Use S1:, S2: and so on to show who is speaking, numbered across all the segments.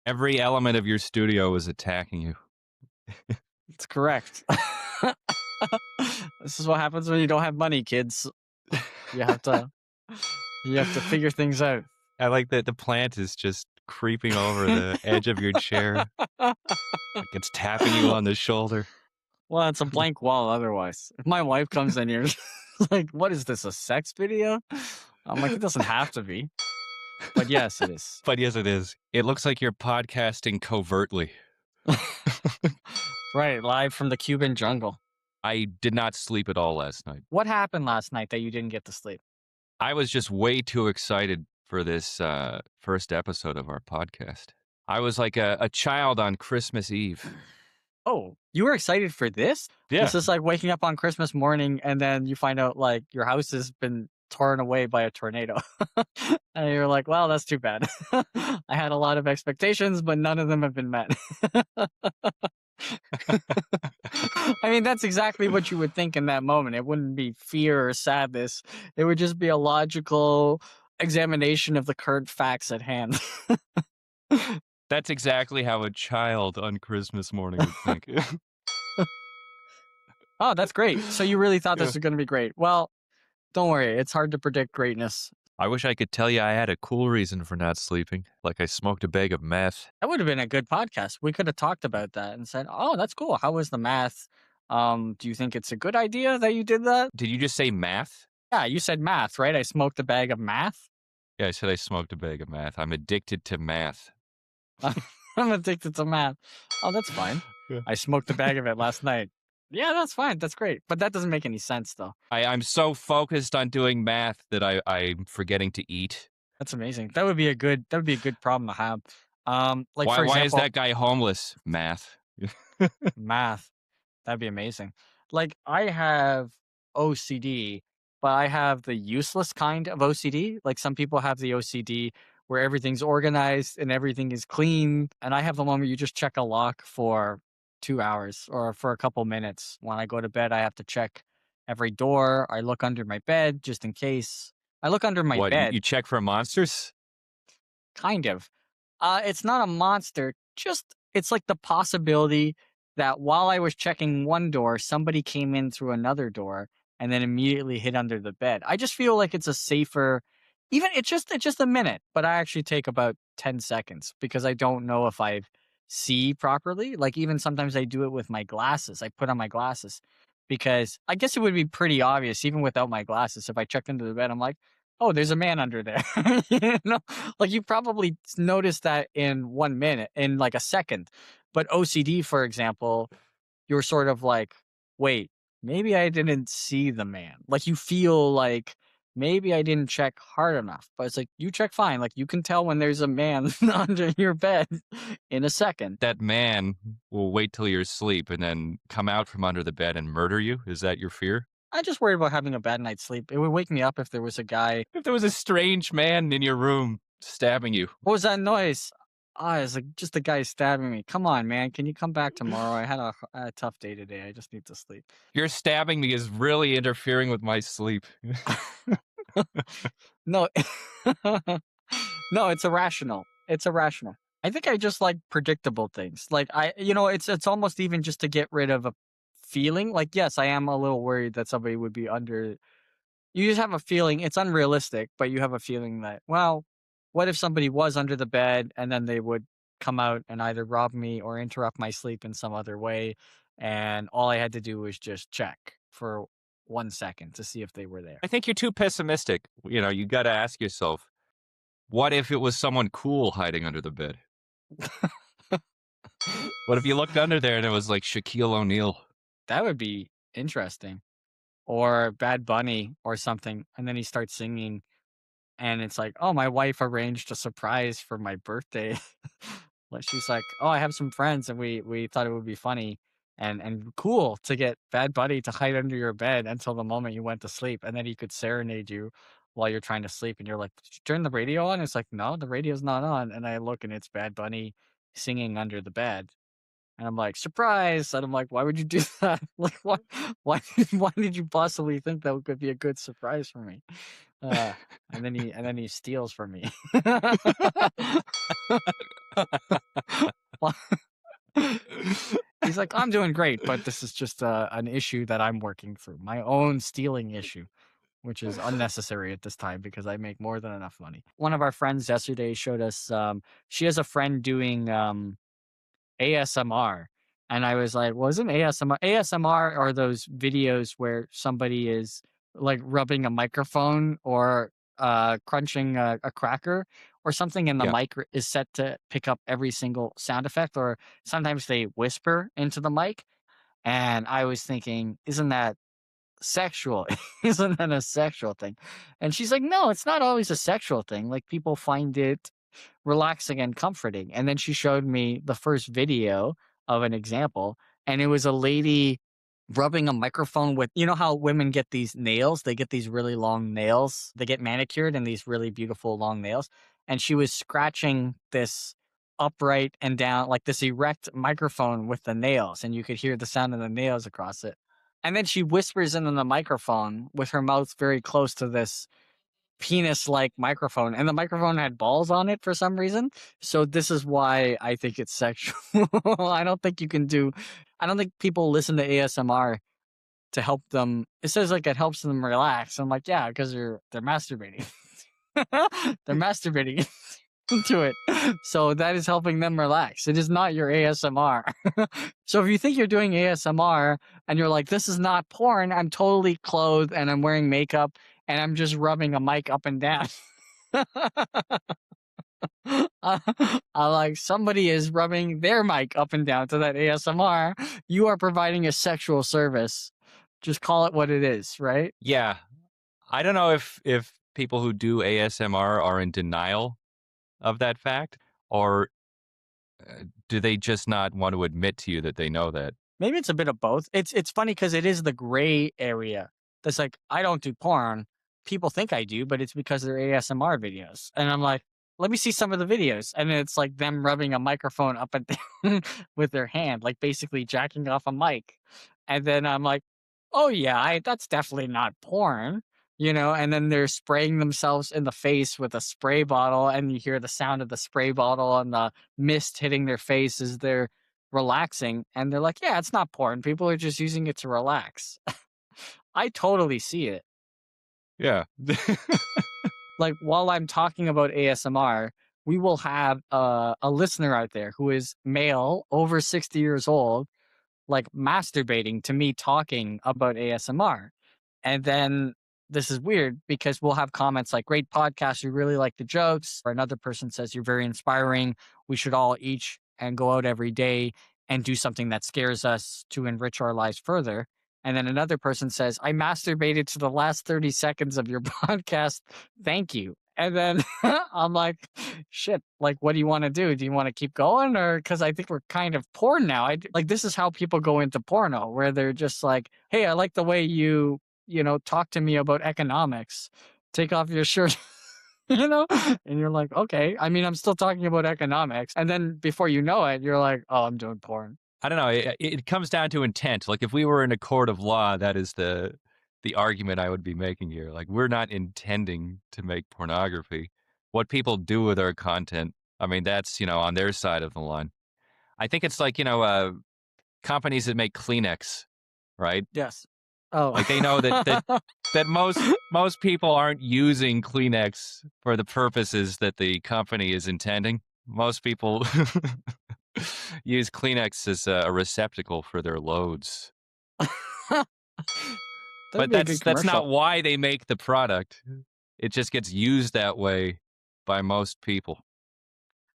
S1: Every element of your studio is attacking you.
S2: It's correct. This is what happens when you don't have money, kids. You have to figure things out.
S1: I like that the plant is just creeping over the edge of your chair. Like it's tapping you on the shoulder.
S2: Well, it's a blank wall otherwise. If my wife comes in here, she's like, what is this, a sex video? I'm like, it doesn't have to be. But yes, it is.
S1: But yes, it is. It looks like you're podcasting covertly.
S2: Right, live from the Cuban jungle.
S1: I did not sleep at all last night.
S2: What happened last night that you didn't get to sleep?
S1: I was just way too excited for this first episode of our podcast. I was like a child on Christmas Eve.
S2: Oh, you were excited for this?
S1: Yeah.
S2: This is like waking up on Christmas morning and then you find out like your house has been torn away by a tornado. And you're like, well, that's too bad. I had a lot of expectations, but none of them have been met. I mean, that's exactly what you would think in that moment. It wouldn't be fear or sadness. It would just be a logical examination of the current facts at hand.
S1: That's exactly how a child on Christmas morning would think.
S2: Oh, that's great. So you really thought this was going to be great. Well, don't worry. It's hard to predict greatness.
S1: I wish I could tell you I had a cool reason for not sleeping, like I smoked a bag of meth.
S2: That would have been a good podcast. We could have talked about that and said, oh, that's cool. How was the math? Do you think it's a good idea that you did that?
S1: Did you just say math?
S2: Yeah, you said math, right? I smoked a bag of math.
S1: Yeah, I said I smoked a bag of meth. I'm addicted to math.
S2: I'm addicted to math. Oh, that's fine.
S1: Yeah.
S2: I smoked a bag of it last night. Yeah, that's fine. That's great. But that doesn't make any sense, though.
S1: I'm so focused on doing math that I'm forgetting to eat.
S2: That's amazing. That would be a good problem to have. Like
S1: why,
S2: for example,
S1: why is that guy homeless? Math.
S2: Math. That'd be amazing. Like I have OCD, but I have the useless kind of OCD. Like some people have the OCD where everything's organized and everything is clean. And I have the one where you just check a lock for 2 hours or for a couple minutes. When I go to bed, I have to check every door. I look under my bed just in case. I look under my bed.
S1: You check for monsters?
S2: Kind of. It's not a monster. Just it's like the possibility that while I was checking one door, somebody came in through another door and then immediately hid under the bed. I just feel like it's a safer. Even it's just a minute, but I actually take about 10 seconds because I don't know if I see properly. Like even sometimes I do it with my glasses. I put on my glasses because I guess it would be pretty obvious even without my glasses. If I checked into the bed, I'm like, oh, there's a man under there. You know, like you probably noticed that in 1 minute, in like a second. But OCD, for example, you're sort of like, wait, maybe I didn't see the man. Like you feel like maybe I didn't check hard enough. But it's like, you check fine. Like you can tell when there's a man under your bed in a second.
S1: That man will wait till you're asleep and then come out from under the bed and murder you? Is that your fear?
S2: I'm just worried about having a bad night's sleep. It would wake me up if there was a guy.
S1: If there was a strange man in your room stabbing you.
S2: What was that noise? It's like just a guy stabbing me. Come on, man. Can you come back tomorrow? I had a tough day today. I just need to sleep.
S1: Your stabbing me is really interfering with my sleep.
S2: No. No, it's irrational. It's irrational. I think I just like predictable things. Like it's almost even just to get rid of a feeling. Like, yes, I am a little worried that somebody would be under. You just have a feeling it's unrealistic, but you have a feeling that, well, what if somebody was under the bed and then they would come out and either rob me or interrupt my sleep in some other way? And all I had to do was just check for 1 second to see if they were there.
S1: I think you're too pessimistic. You know, you got to ask yourself, what if it was someone cool hiding under the bed? What if you looked under there and it was like Shaquille O'Neal?
S2: That would be interesting. Or Bad Bunny or something. And then he starts singing. And it's like, oh, my wife arranged a surprise for my birthday. Like she's like, oh, I have some friends and we thought it would be funny and cool to get Bad Bunny to hide under your bed until the moment you went to sleep. And then he could serenade you while you're trying to sleep. And you're like, did you turn the radio on? It's like, no, the radio's not on. And I look and it's Bad Bunny singing under the bed. And I'm like, surprise. And I'm like, why would you do that? Like, why did you possibly think that could be a good surprise for me? Uh, and then he steals from me. He's like, I'm doing great, but this is just an issue that I'm working through, my own stealing issue, which is unnecessary at this time because I make more than enough money. One of our friends yesterday showed us, she has a friend doing ASMR. And I was like, well, isn't ASMR? ASMR are those videos where somebody is like rubbing a microphone or crunching a cracker or something, and the
S1: Yeah.
S2: is set to pick up every single sound effect, or sometimes they whisper into the mic. And I was thinking, isn't that sexual? Isn't that a sexual thing? And she's like, no, it's not always a sexual thing. Like people find it relaxing and comforting. And then she showed me the first video of an example, and it was a lady rubbing a microphone with, you know how women get these nails? They get these really long nails. They get manicured and these really beautiful long nails. And she was scratching this upright and down, like this erect microphone with the nails, and you could hear the sound of the nails across it. And then she whispers into the microphone with her mouth very close to this penis-like microphone, and the microphone had balls on it for some reason. So this is why I think it's sexual. I don't think you can do. I don't think people listen to ASMR to help them. It says like it helps them relax. I'm like, yeah, because they're masturbating. They're masturbating into it. So that is helping them relax. It is not your ASMR. So if you think you're doing ASMR and you're like, this is not porn, I'm totally clothed and I'm wearing makeup and I'm just rubbing a mic up and down. I like somebody is rubbing their mic up and down to that ASMR. You are providing a sexual service. Just call it what it is, right?
S1: Yeah. I don't know if people who do ASMR are in denial of that fact, or do they just not want to admit to you that they know that?
S2: Maybe it's a bit of both. It's funny because it is the gray area. That's like, I don't do porn. People think I do, but it's because they're ASMR videos. And I'm like, let me see some of the videos. And it's like them rubbing a microphone up and down with their hand, like basically jacking off a mic. And then I'm like, oh yeah, that's definitely not porn, and then they're spraying themselves in the face with a spray bottle, and you hear the sound of the spray bottle and the mist hitting their face as they're relaxing, and they're like, yeah, it's not porn. People are just using it to relax. I totally see it.
S1: Yeah.
S2: Like while I'm talking about ASMR, we will have a listener out there who is male, over 60 years old, like masturbating to me talking about ASMR. And then this is weird because we'll have comments like, great podcast, we really like the jokes. Or another person says, you're very inspiring. We should all each and go out every day and do something that scares us to enrich our lives further. And then another person says, I masturbated to the last 30 seconds of your podcast. Thank you. And then I'm like, shit, like, what do you want to do? Do you want to keep going? Or because I think we're kind of porn now. Like, this is how people go into porno, where they're just like, hey, I like the way you talk to me about economics. Take off your shirt. And you're like, okay. I mean, I'm still talking about economics. And then before you know it, you're like, oh, I'm doing porn.
S1: I don't know. It comes down to intent. Like if we were in a court of law, that is the argument I would be making here. Like we're not intending to make pornography. What people do with our content, I mean, that's, on their side of the line. I think it's like, companies that make Kleenex, right?
S2: Yes. Oh.
S1: Like they know that most people aren't using Kleenex for the purposes that the company is intending. Most people use Kleenex as a receptacle for their loads. But that's not why they make the product. It just gets used that way by most people.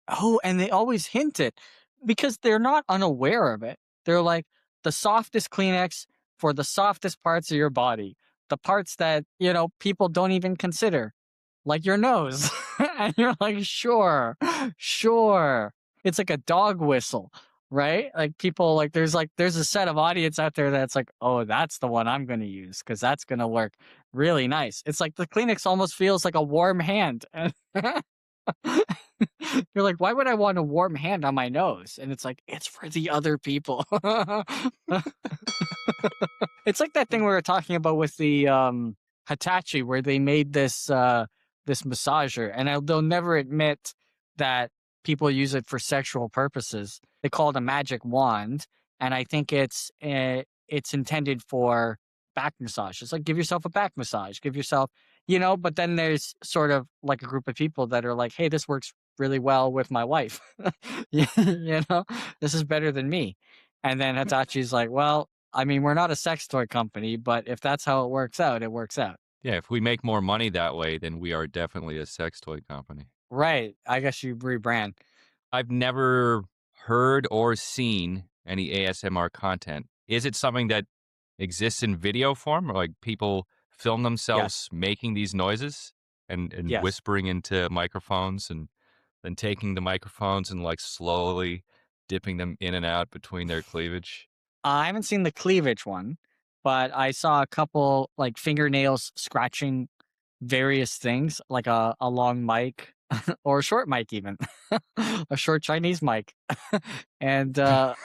S2: Oh, and they always hint it because they're not unaware of it. They're like, the softest Kleenex for the softest parts of your body, the parts that, people don't even consider, like your nose. And you're like, sure. It's like a dog whistle, right? Like people, like there's a set of audience out there that's like, oh, that's the one I'm going to use because that's going to work really nice. It's like the Kleenex almost feels like a warm hand. You're like, why would I want a warm hand on my nose? And it's like, it's for the other people. It's like that thing we were talking about with the Hitachi where they made this this massager, and they'll never admit that people use it for sexual purposes. They call it a magic wand, and I think it's intended for back massage. It's like give yourself a back massage, give yourself, you know. But then there's sort of like a group of people that are like, hey, this works really well with my wife. You know, this is better than me. And then Hitachi's like, well, I mean, we're not a sex toy company, but if that's how it works out, it works out.
S1: Yeah, if we make more money that way, then we are definitely a sex toy company.
S2: Right. I guess you rebrand.
S1: I've never heard or seen any ASMR content. Is it something that exists in video form, or like people film themselves
S2: Yes.
S1: making these noises and
S2: Yes.
S1: whispering into microphones and then taking the microphones and like slowly dipping them in and out between their cleavage?
S2: I haven't seen the cleavage one, but I saw a couple like fingernails scratching various things, like a long mic or a short mic, even a short Chinese mic. And I'm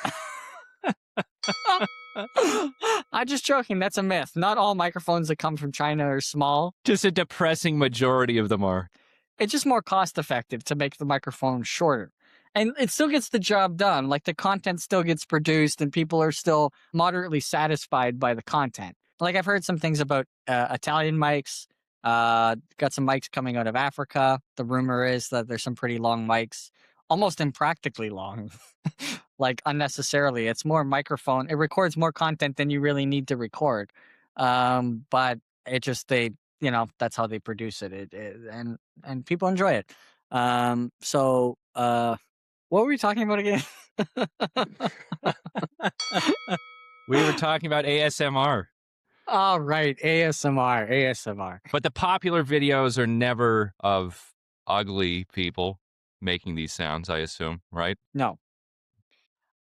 S2: just joking. That's a myth. Not all microphones that come from China are small.
S1: Just a depressing majority of them are.
S2: It's just more cost effective to make the microphone shorter. And it still gets the job done. Like the content still gets produced and people are still moderately satisfied by the content. Like I've heard some things about Italian mics, got some mics coming out of Africa. The rumor is that there's some pretty long mics, almost impractically long, like unnecessarily. It's more microphone. It records more content than you really need to record. But it just, that's how they produce it. And people enjoy it. What were we talking about again?
S1: We were talking about ASMR.
S2: Oh, right. ASMR.
S1: But the popular videos are never of ugly people making these sounds, I assume, right?
S2: No,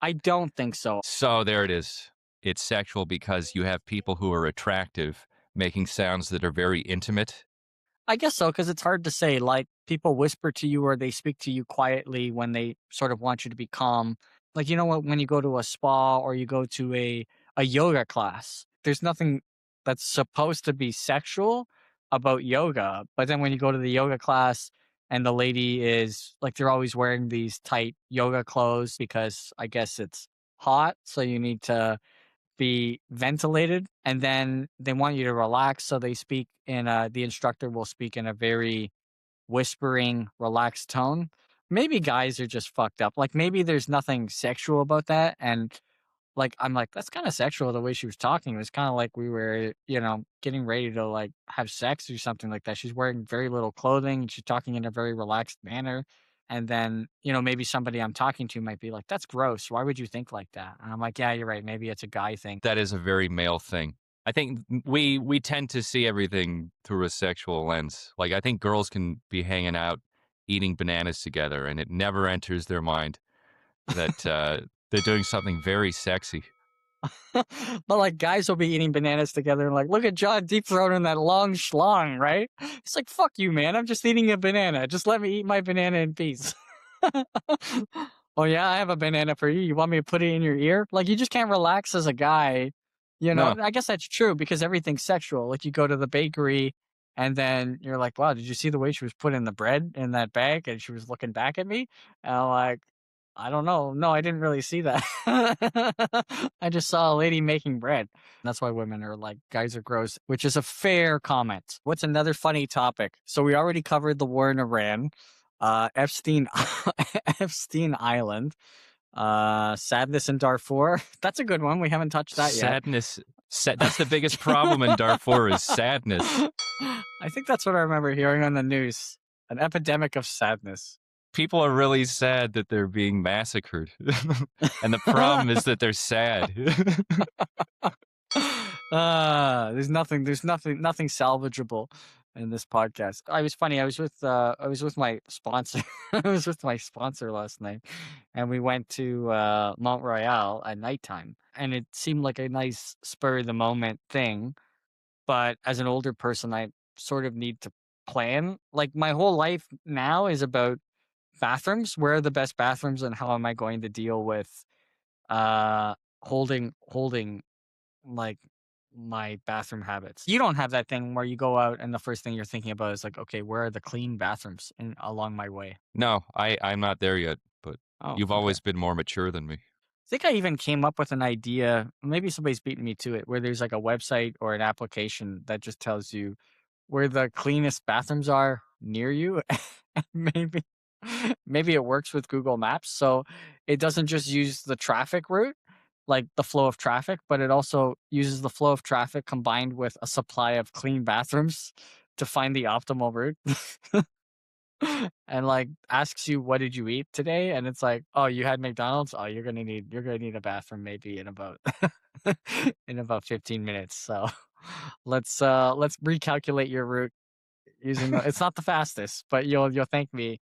S2: I don't think so.
S1: So there it is. It's sexual because you have people who are attractive making sounds that are very intimate.
S2: I guess so, because it's hard to say. Like people whisper to you or they speak to you quietly when they sort of want you to be calm. Like you know what, when you go to a spa or you go to a yoga class, there's nothing that's supposed to be sexual about yoga. But then when you go to the yoga class and the lady is like they're always wearing these tight yoga clothes because I guess it's hot, so you need to be ventilated, and then they want you to relax, so they speak in the instructor will speak in a very whispering relaxed tone. Maybe guys are just fucked up, like maybe there's nothing sexual about that, and like I'm like that's kind of sexual the way she was talking. It was kind of like we were getting ready to like have sex or something like that. She's wearing very little clothing and she's talking in a very relaxed manner. And then, maybe somebody I'm talking to might be like, that's gross. Why would you think like that? And I'm like, yeah, you're right. Maybe it's a guy thing.
S1: That is a very male thing. I think we tend to see everything through a sexual lens. Like I think girls can be hanging out eating bananas together and it never enters their mind that they're doing something very sexy.
S2: But like guys will be eating bananas together and like, look at John deep throating that long schlong, right? It's like, fuck you, man. I'm just eating a banana. Just let me eat my banana in peace. Oh yeah, I have a banana for you. You want me to put it in your ear? Like you just can't relax as a guy.
S1: No,
S2: I guess that's true because everything's sexual. Like you go to the bakery and then you're like, wow, did you see the way she was putting the bread in that bag and she was looking back at me? And I'm like, I don't know. No, I didn't really see that. I just saw a lady making bread. That's why women are like, guys are gross, which is a fair comment. What's another funny topic? So we already covered the war in Iran, Epstein, Epstein Island, sadness in Darfur. That's a good one. We haven't touched that yet.
S1: sadness. That's the biggest problem in Darfur is sadness.
S2: I think that's what I remember hearing on the news. An epidemic of sadness.
S1: People are really sad that they're being massacred. And the problem is that they're sad.
S2: There's nothing salvageable in this podcast. I was funny. I was with my sponsor. I was with my sponsor last night, and we went to Mont Royal at nighttime, and it seemed like a nice spur of the moment thing. But as an older person, I sort of need to plan. Like my whole life now is about bathrooms. Where are the best bathrooms, and how am I going to deal with uh holding like my bathroom habits. You don't have that thing where you go out and the first thing you're thinking about is like, okay, where are the clean bathrooms along my way?
S1: No, I'm not there yet, but
S2: Oh,
S1: you've
S2: okay.
S1: always been more mature than me.
S2: I think I even came up with an idea. Maybe somebody's beating me to it, where there's like a website or an application that just tells you where the cleanest bathrooms are near you. maybe, maybe it works with Google Maps, so it doesn't just use the traffic route, like the flow of traffic, but it also uses the flow of traffic combined with a supply of clean bathrooms to find the optimal route. And like asks you what did you eat today, and it's like, oh, you had McDonald's. Oh, you're gonna need a bathroom maybe in about in about 15 minutes. So let's recalculate your route using the, it's not the fastest, but you'll thank me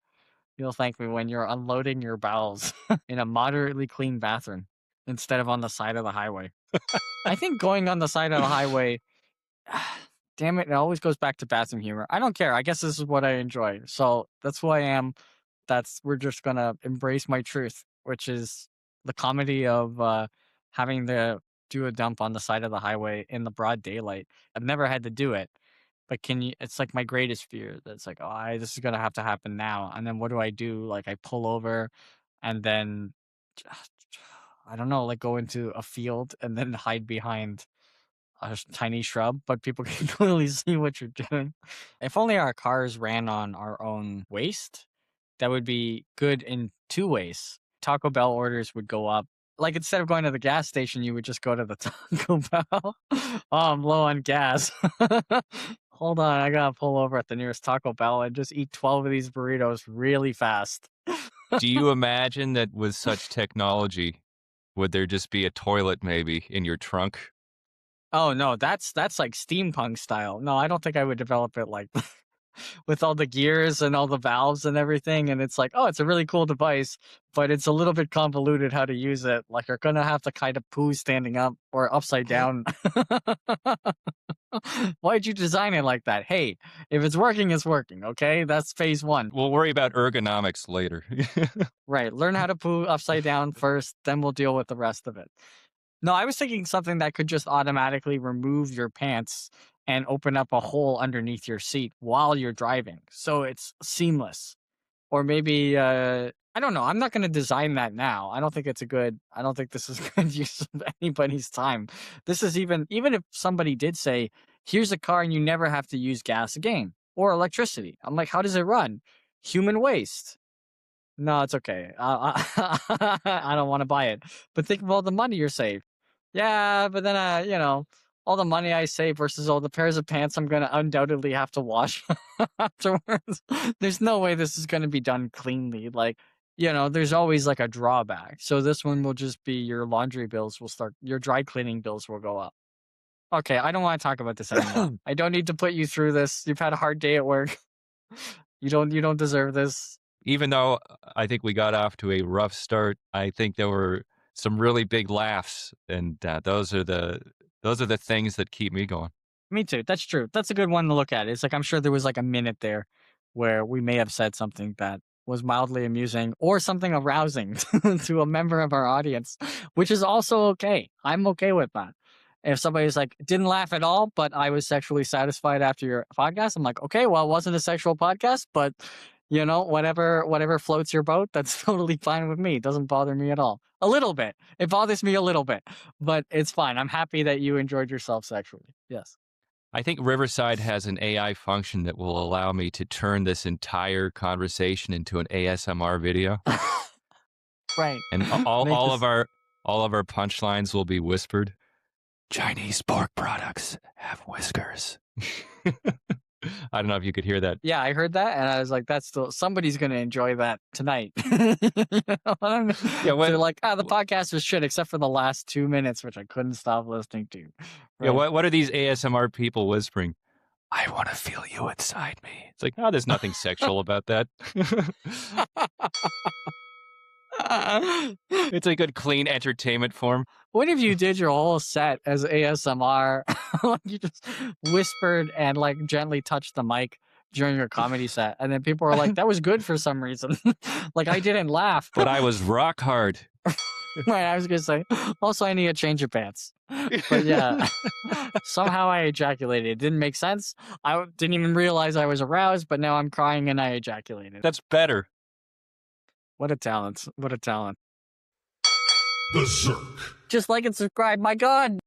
S2: when you're unloading your bowels in a moderately clean bathroom instead of on the side of the highway. I think going on the side of the highway, damn it always goes back to bathroom humor. I don't care. I guess this is what I enjoy. So that's who I am. We're just gonna embrace my truth, which is the comedy of having to do a dump on the side of the highway in the broad daylight. I've never had to do it, but can you? It's like my greatest fear. That's like, this is gonna have to happen now. And then what do? Like I pull over, and then I don't know, like go into a field and then hide behind a tiny shrub, but people can clearly see what you're doing. If only our cars ran on our own waste, that would be good in two ways. Taco Bell orders would go up. Like instead of going to the gas station, you would just go to the Taco Bell. Oh, I'm low on gas. Hold on, I gotta pull over at the nearest Taco Bell and just eat 12 of these burritos really fast.
S1: Do you imagine that with such technology, would there just be a toilet maybe in your trunk?
S2: Oh no, that's like steampunk style. No, I don't think I would develop it like with all the gears and all the valves and everything. And it's like, oh, it's a really cool device, but it's a little bit convoluted how to use it. Like you're gonna have to kind of poo standing up or upside down. Why'd you design it like that? Hey, if it's working, it's working. Okay, that's phase one.
S1: We'll worry about ergonomics later.
S2: Right. Learn how to poo upside down first, then we'll deal with the rest of it. No, I was thinking something that could just automatically remove your pants and open up a hole underneath your seat while you're driving. So it's seamless. Or maybe I don't know. I'm not going to design that now. I don't think this is good use of anybody's time. This is even if somebody did say, "Here's a car and you never have to use gas again or electricity." I'm like, "How does it run?" Human waste. No, it's okay. I don't want to buy it. But think of all the money you're saved. Yeah, but then all the money I save versus all the pairs of pants I'm gonna undoubtedly have to wash afterwards. There's no way this is gonna be done cleanly. Like, there's always like a drawback. So this one will just be your laundry bills will start, your dry cleaning bills will go up. Okay, I don't want to talk about this anymore. I don't need to put you through this. You've had a hard day at work. You don't deserve this.
S1: Even though I think we got off to a rough start, I think there were some really big laughs, and those are the things that keep me going.
S2: Me too. That's true. That's a good one to look at. It's like I'm sure there was like a minute there where we may have said something that was mildly amusing or something arousing to a member of our audience, which is also okay. I'm okay with that. If somebody's like, didn't laugh at all, but I was sexually satisfied after your podcast, I'm like, okay, well, it wasn't a sexual podcast, but whatever floats your boat, that's totally fine with me. It doesn't bother me at all. A little bit. It bothers me a little bit, but it's fine. I'm happy that you enjoyed yourself sexually. Yes.
S1: I think Riverside has an AI function that will allow me to turn this entire conversation into an ASMR video.
S2: Right.
S1: And all of our punchlines will be whispered. Chinese pork products have whiskers. I don't know if you could hear that.
S2: Yeah, I heard that, and I was like, "That's still somebody's going to enjoy that tonight." You know what I mean?
S1: Yeah,
S2: they're like, the podcast was shit except for the last 2 minutes, which I couldn't stop listening to.
S1: Right? Yeah, what are these ASMR people whispering? I want to feel you inside me. It's like, there's nothing sexual about that. It's a good, clean entertainment form.
S2: What if you did your whole set as ASMR? You just whispered and like gently touched the mic during your comedy set, and then people were like, "That was good for some reason." Like I didn't laugh,
S1: but I was rock hard.
S2: Right, I was gonna say. Also, I need a change of pants. But yeah, somehow I ejaculated. It didn't make sense. I didn't even realize I was aroused, but now I'm crying and I ejaculated.
S1: That's better.
S2: What a talent. What a talent.
S3: Berserk.
S2: Just like and subscribe. My God.